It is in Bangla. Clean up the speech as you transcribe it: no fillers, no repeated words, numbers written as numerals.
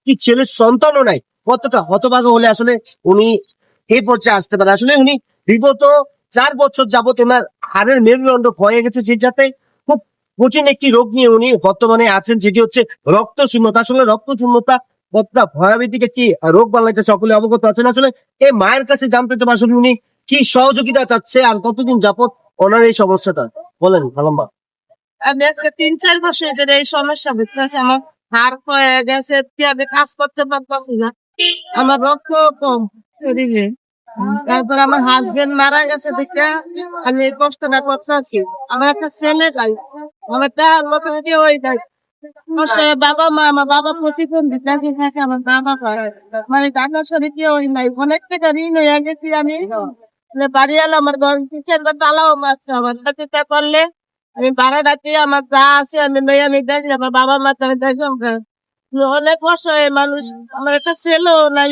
একটি ছেলের সন্তানও নাই, কতটা হতভাগা হলে আসলে উনি এই পর্যায়ে আসতে পারে। আসলে উনি বিগত 4 বছর যাবত ওনার হাড়ের মেরুদণ্ড ক্ষয়ে গেছে, যে যাতে খুব কঠিন একটি রোগ নিয়ে উনি বর্তমানে আছেন, যেটি হচ্ছে রক্ত শূন্যতা। আসলে রক্ত শূন্যতা কতটা ভয়াবহ একটি রোগ বাংলা, এটা সকলে অবগত আছেন। আসলে এই মায়ের কাছে জানতে চাবো আসলে উনি কি সহযোগিতা চাচ্ছে, আর কতদিন যাবত ওনার এই সমস্যাটা, বলেন আলম্বা। আমি আজকে 3-4 বছর ধরে এই সমস্যা ভুগতেছি। আমার হাড় ক্ষয়ে গেছে, আমি কাজ করতে পারতেছি না, আমার রক্ত কম শরীরে। তারপর আমার হাজবেন্ড মারা গেছে দেখে আমি এই কষ্টটা করতেছি। আমার একটা ছেলে নাই, আমার তার মতন কেউ নাই। বাবা মা, আমার বাবা প্রতিবন্ধী থাকে, আমার বাবা মানে টাকা শরীর কেউ নাই, অনেক টাকা ঋণ হয়ে গেছি আমি। বাড়ি এলাম, আমার ঘর কিচেন তালাও মারছে আমার সাথে করলে। আমি ভাড়া রাখি, আমার যা আছে আমি মেয়ে আমি দেখি, আমার বাবা মা তাই দেখি। অনেক অসহায় মানুষ, আমার একটা ছেলেও নাই,